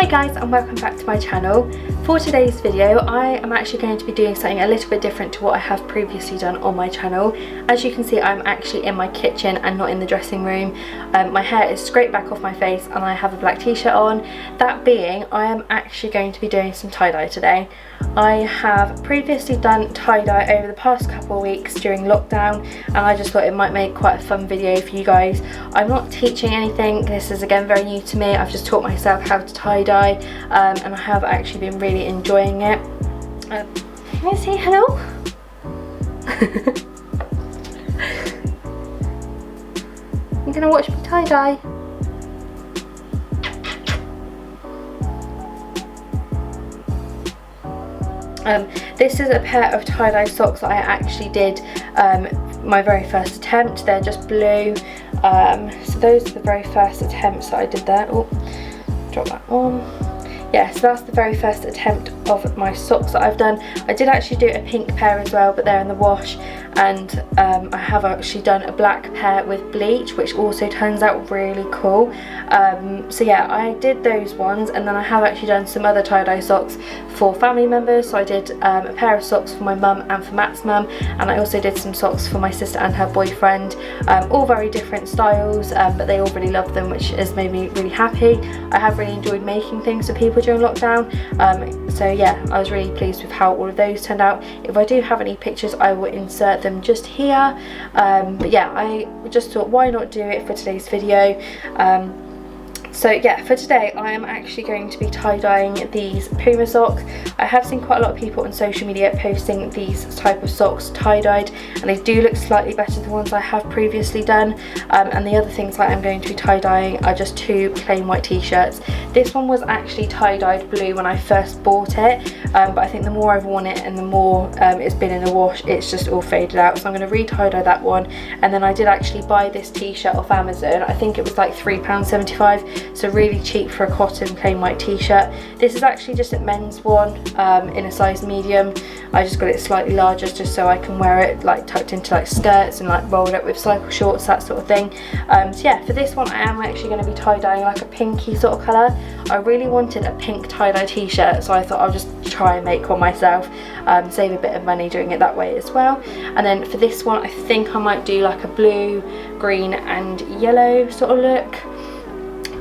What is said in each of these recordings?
guys, and welcome back to my channel. For today's video I am actually going to be doing something a little bit different to what I have previously done on my channel. As you can see, I'm actually in my kitchen and not in the dressing room. My hair is scraped back off my face and I have a black t-shirt on. That being, I am actually going to be doing some tie-dye today. I have previously done tie-dye over the past couple of weeks during lockdown, and I just thought it might make quite a fun video for you guys. I'm not teaching anything, this is again very new to me. I've just taught myself how to tie-dye, and I have actually been really enjoying it. Can you say hello? You're gonna watch me tie-dye? This is a pair of tie-dye socks that I actually did my very first attempt. They're just blue, so those are the very first attempts that I did there. Oh, drop that one. Yeah, so that's the very first attempt of my socks that I've done. I did actually do a pink pair as well, but they're in the wash, and I have actually done a black pair with bleach, which also turns out really cool. So yeah, I did those ones, and then I have actually done some other tie-dye socks for family members. So I did a pair of socks for my mum and for Matt's mum, and I also did some socks for my sister and her boyfriend. All very different styles, but they all really loved them, which has made me really happy. I have really enjoyed making things for people during lockdown, so yeah, I was really pleased with how all of those turned out. If I do have any pictures, I will insert them just here, but yeah, I just thought why not do it for today's video. So yeah, for today I am actually going to be tie-dyeing these Puma socks. I have seen quite a lot of people on social media posting these type of socks tie-dyed, and they do look slightly better than the ones I have previously done. And the other things that I'm going to be tie-dyeing are just two plain white t-shirts. This one was actually tie-dyed blue when I first bought it, but I think the more I've worn it and the more it's been in the wash, it's just all faded out. So I'm going to re-tie-dye that one. And then I did actually buy this t-shirt off Amazon. I think it was like £3.75. So really cheap for a cotton plain white t-shirt. This is actually just a men's one in a size medium. I just got it slightly larger just so I can wear it like tucked into like skirts and like rolled up with cycle shorts, that sort of thing. So yeah, for this one I am actually going to be tie-dyeing like a pinky sort of colour. I really wanted a pink tie-dye t-shirt, so I thought I'll just try and make one myself, save a bit of money doing it that way as well. And then for this one I think I might do like a blue, green and yellow sort of look.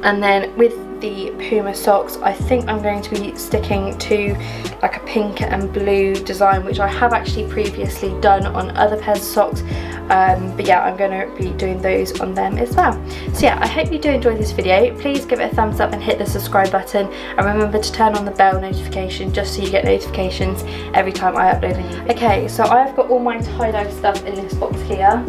And then with the Puma socks, I think I'm going to be sticking to like a pink and blue design, which I have actually previously done on other pairs of socks. But yeah, I'm going to be doing those on them as well. So yeah, I hope you do enjoy this video. Please give it a thumbs up and hit the subscribe button, and remember to turn on the bell notification just so you get notifications every time I upload a new video. Okay, so I've got all my tie-dye stuff in this box here.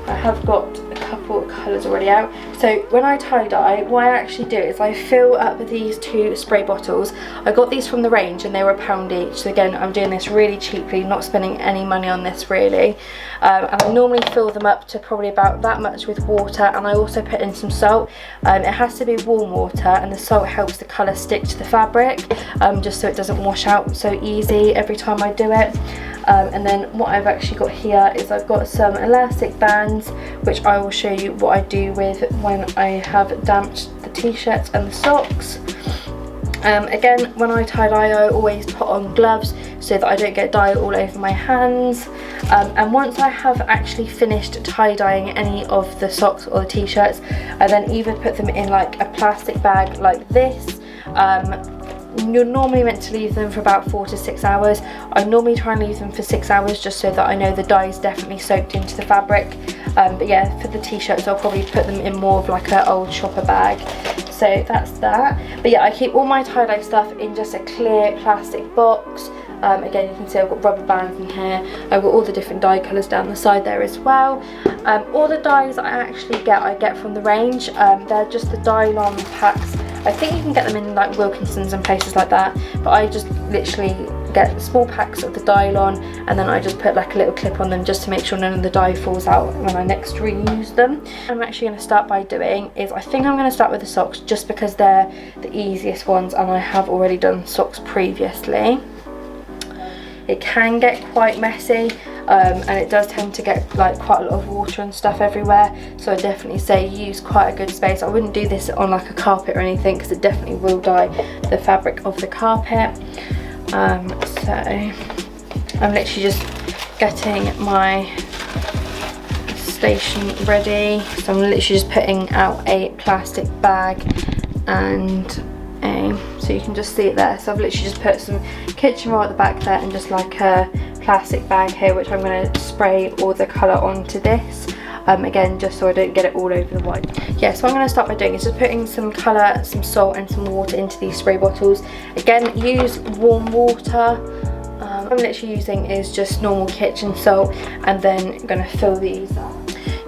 I have got a couple of colours already out. So when I tie-dye, what I actually do is I fill up these two spray bottles. I got these from the range and they were £1 each. So again, I'm doing this really cheaply, not spending any money on this really. And I normally fill them up to probably about that much with water, and I also put in some salt. It has to be warm water, and the salt helps the colour stick to the fabric, just so it doesn't wash out so easy every time I do it. And then what I've actually got here is I've got some elastic bands, which I will show you what I do with when I have damped the t-shirts and the socks. Again, when I tie-dye I always put on gloves so that I don't get dye all over my hands. And once I have actually finished tie-dyeing any of the socks or the t-shirts, I then either put them in like a plastic bag like this. You're normally meant to leave them for about 4 to 6 hours. I normally try and leave them for 6 hours just so that I know the dye is definitely soaked into the fabric. But yeah, for the t-shirts I'll probably put them in more of like an old shopper bag. So that's that. But yeah, I keep all my tie-dye stuff in just a clear plastic box. Again, you can see I've got rubber bands in here. I've got all the different dye colours down the side there as well. All the dyes I actually get, I get from the range. They're just the Dylon packs. I think you can get them in like Wilkinson's and places like that, but I just literally get small packs of the Dylon, and then I just put like a little clip on them just to make sure none of the dye falls out when I next reuse them. What I'm actually going to start by doing is, I think I'm going to start with the socks just because they're the easiest ones and I have already done socks previously. It can get quite messy, and it does tend to get like quite a lot of water and stuff everywhere, so I definitely say use quite a good space. I wouldn't do this on like a carpet or anything because it definitely will dye the fabric of the carpet. So I'm literally just getting my station ready, so I'm literally just putting out a plastic bag and so you can just see it there. So I've literally just put some kitchen roll at the back there and just like a plastic bag here, which I'm going to spray all the colour onto this, again just so I don't get it all over the white. Yeah, so what I'm going to start by doing is just putting some colour, some salt and some water into these spray bottles. Again, use warm water. What I'm literally using is just normal kitchen salt, and then I'm going to fill these up.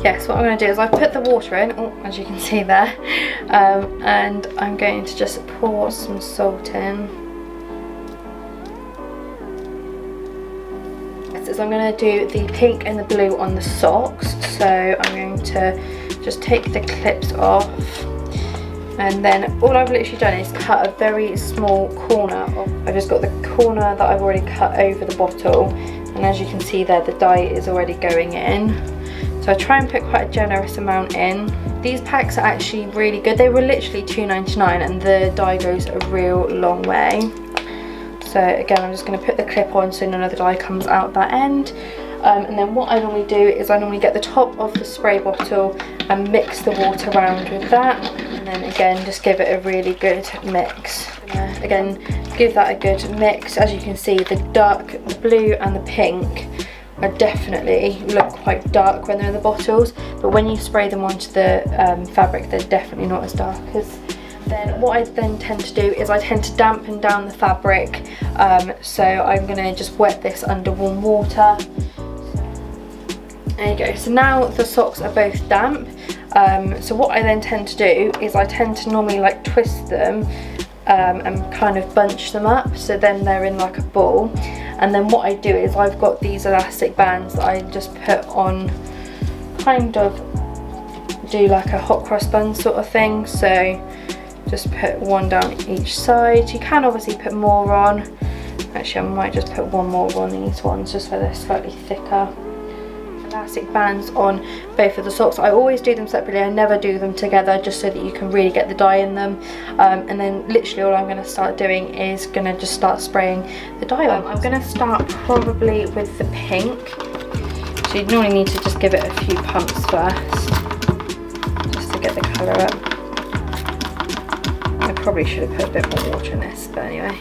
Yeah, so what I'm going to do is I put the water in, as you can see there, and I'm going to just pour some salt in. So I'm going to do the pink and the blue on the socks, so I'm going to just take the clips off, and then all I've literally done is cut a very small corner of, I've just got the corner that I've already cut over the bottle, and as you can see there, the dye is already going in. So I try and put quite a generous amount in. These packs are actually really good. They were literally $2.99 and the dye goes a real long way. So again, I'm just going to put the clip on so none of the dye comes out that end. And then what I normally do is I normally get the top of the spray bottle and mix the water around with that. And then again, just give it a really good mix. Again, give that a good mix. As you can see, the blue and the pink definitely look quite dark when they're in the bottles, but when you spray them onto the fabric, they're definitely not as dark. Then what I then tend to do is I tend to dampen down the fabric, so I'm going to just wet this under warm water. There you go. So now the socks are both damp, so what I then tend to do is I tend to normally like twist them and kind of bunch them up, so then they're in like a ball. And then what I do is I've got these elastic bands that I just put on, kind of do like a hot cross bun sort of thing. So just put one down each side. You can obviously put more on. Actually, I might just put one more on these ones just so they're slightly thicker. Elastic bands on both of the socks. I always do them separately, I never do them together, just so that you can really get the dye in them. And then literally all I'm going to start doing is going to just start spraying the dye on. I'm going to start probably with the pink, so you normally need to just give it a few pumps first just to get the colour up. I probably should have put a bit more water in this, but anyway.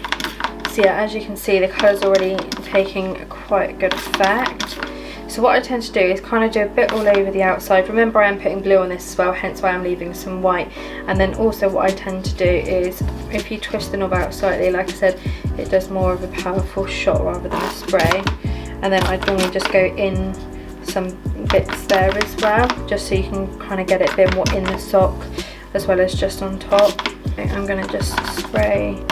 So yeah, as you can see, the colour's already taking quite a good effect. So what I tend to do is kind of do a bit all over the outside. Remember, I am putting blue on this as well, hence why I'm leaving some white. And then also what I tend to do is, if you twist the knob out slightly, like I said, it does more of a powerful shot rather than a spray. And then I normally just go in some bits there as well, just so you can kind of get it a bit more in the sock as well as just on top. Okay, I'm going to just spray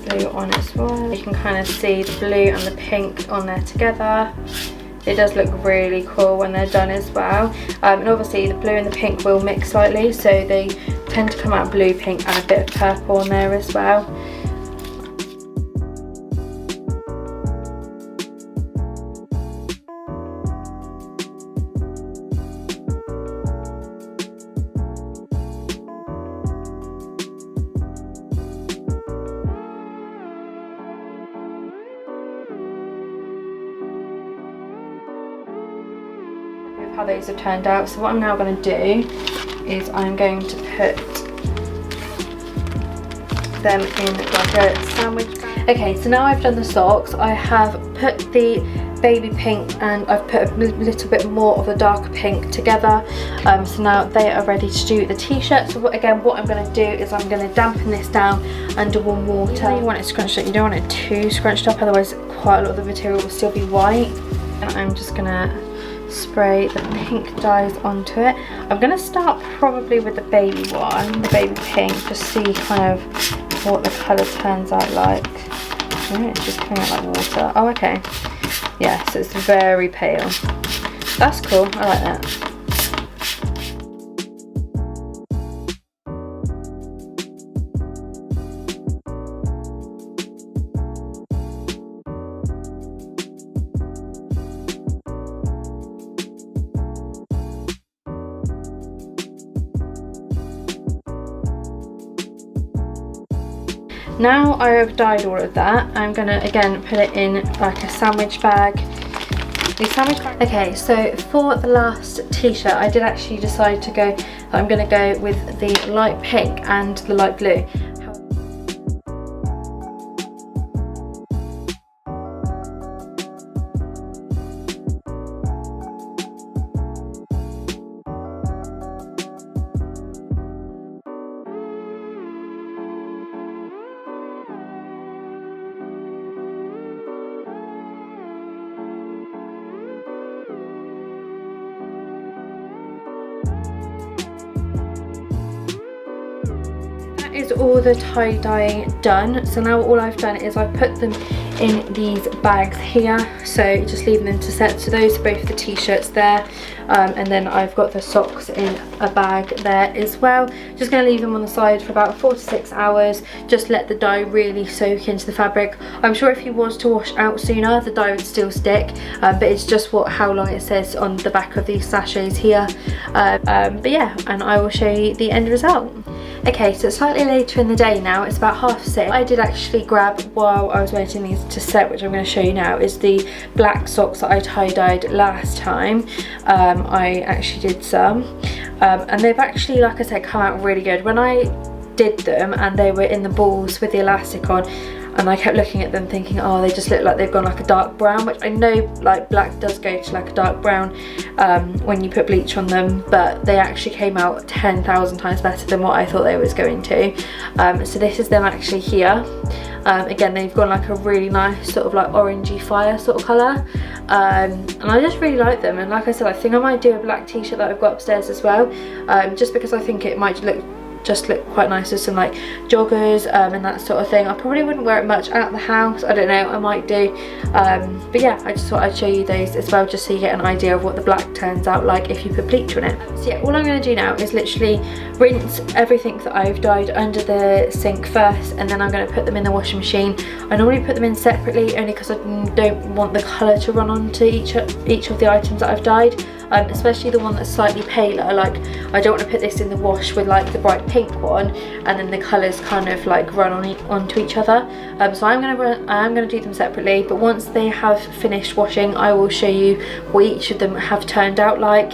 blue on as well. You can kind of see the blue and the pink on there together. It does look really cool when they're done as well. And obviously the blue and the pink will mix slightly, so they tend to come out blue, pink and a bit of purple on there as well. How those have turned out. So what I'm now going to do is I'm going to put them in like a sandwich bag. Okay, so now I've done the socks. I have put the baby pink and I've put a little bit more of the darker pink together. So now they are ready to do the t-shirt. So again, what I'm going to do is I'm going to dampen this down under warm water. You want it scrunched up, you don't want it too scrunched up, otherwise quite a lot of the material will still be white. And I'm just going to spray the pink dyes onto it. I'm going to start probably with the baby one, the baby pink, just see kind of what the colour turns out like. Oh, it's just coming out like water. Oh, okay. Yeah, so it's very pale. That's cool, I like that. now I have dyed all of that, I'm gonna again put it in like a sandwich bag. Okay, so for the last t-shirt I did actually decide to go, I'm gonna go with the light pink and the light blue. Is all the tie-dyeing done. So now all I've done is I've put them in these bags here, so just leaving them to set. So those are both the t-shirts there, and then I've got the socks in a bag there as well. Just going to leave them on the side for about 4 to 6 hours, just let the dye really soak into the fabric. I'm sure if you was to wash out sooner the dye would still stick, but it's just how long it says on the back of these sachets here. But yeah, and I will show you the end result. Okay, so it's slightly later in the day now, it's about 6:30. I did actually grab, while I was waiting these to set, which I'm going to show you now, is the black socks that I tie-dyed last time. I actually did some, and they've actually, like I said, come out really good. When I did them and they were in the balls with the elastic on, and I kept looking at them thinking, oh, they just look like they've gone like a dark brown, which I know like black does go to like a dark brown when you put bleach on them, but they actually came out 10,000 times better than what I thought they was going to. So this is them actually here. Again, they've gone like a really nice sort of like orangey fire sort of colour, and I just really like them. And like I said, I think I might do a black t-shirt that I've got upstairs as well, just because I think it might look quite nice with some like joggers and that sort of thing. I probably wouldn't wear it much out the house, I don't know, I might do, but yeah, I just thought I'd show you those as well, just so you get an idea of what the black turns out like if you put bleach on it. So yeah, all I'm going to do now is literally rinse everything that I've dyed under the sink first, and then I'm going to put them in the washing machine. I normally put them in separately only because I don't want the colour to run onto each of the items that I've dyed. Especially the one that's slightly paler, like I don't want to put this in the wash with like the bright pink one and then the colours kind of like run onto each other. So I'm going to do them separately, but once they have finished washing I will show you what each of them have turned out like.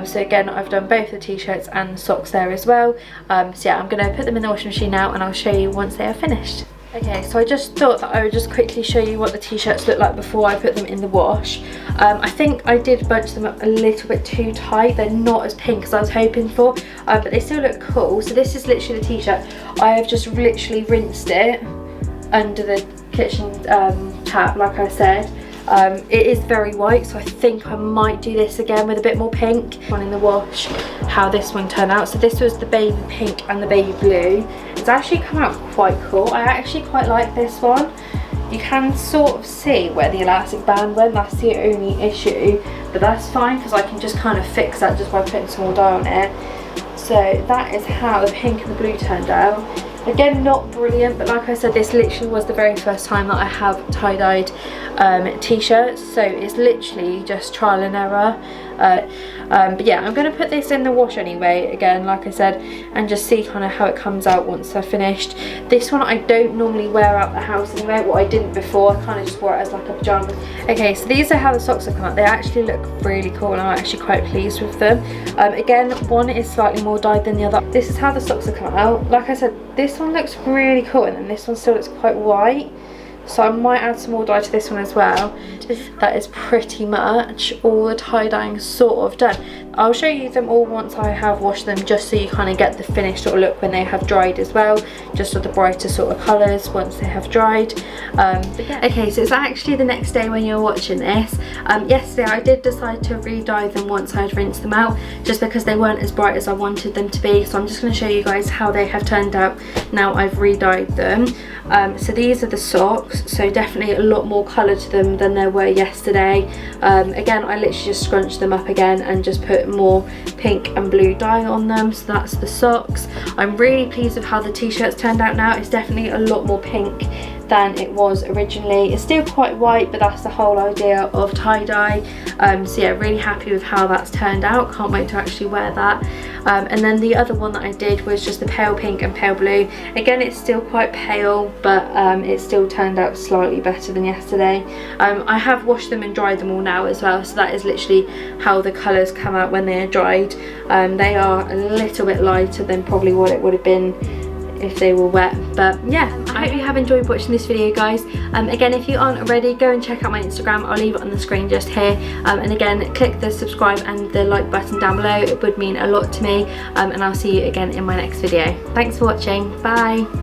So again, I've done both the t-shirts and the socks there as well. So yeah, I'm going to put them in the washing machine now and I'll show you once they are finished. Okay, so I just thought that I would just quickly show you what the t-shirts look like before I put them in the wash. I think I did bunch them up a little bit too tight. They're not as pink as I was hoping for, but they still look cool. So this is literally the t-shirt. I have just literally rinsed it under the kitchen tap, like I said. It is very white, so I think I might do this again with a bit more pink. One in the wash, how this one turned out. So this was the baby pink and the baby blue. It's actually come out quite cool. I actually quite like this one. You can sort of see where the elastic band went, that's the only issue, but that's fine because I can just kind of fix that just by putting some more dye on it. So that is how the pink and the blue turned out. Again, not brilliant, but like I said, this literally was the very first time that I have tie-dyed t-shirts, so it's literally just trial and error. But yeah, I'm going to put this in the wash anyway, again, like I said, and just see kind of how it comes out once I've finished. This one I don't normally wear out the house anyway. What I didn't before, I kind of just wore it as like a pyjama. Okay, so these are how the socks have come out. They actually look really cool and I'm actually quite pleased with them. Again, one is slightly more dyed than the other. This is how the socks have come out. Like I said, this one looks really cool and then this one still looks quite white. So I might add some more dye to this one as well. That is pretty much all the tie-dyeing sort of done. I'll show you them all once I have washed them, just so you kind of get the finished sort of look when they have dried as well, just with the brighter sort of colours once they have dried. Yeah. Okay, so it's actually the next day when you're watching this. Yesterday I did decide to re-dye them once I'd rinsed them out, just because they weren't as bright as I wanted them to be. So I'm just going to show you guys how they have turned out now I've re-dyed them. So these are the socks, so definitely a lot more colour to them than there were yesterday. Again, I literally just scrunched them up again and just put more pink and blue dye on them. So that's the socks. I'm really pleased with how the t-shirts turned out now. It's definitely a lot more pink than it was originally. It's still quite white, but that's the whole idea of tie-dye. So yeah, really happy with how that's turned out. Can't wait to actually wear that. And then the other one that I did was just the pale pink and pale blue. Again, it's still quite pale, but it still turned out slightly better than yesterday. I have washed them and dried them all now as well, so that is literally how the colours come out when they are dried. They are a little bit lighter than probably what it would have been if they were wet. But yeah, I hope you have enjoyed watching this video, guys. Again, if you aren't already, go and check out my Instagram. I'll leave it on the screen just here. And again, click the subscribe and the like button down below. It would mean a lot to me. And I'll see you again in my next video. Thanks for watching. Bye.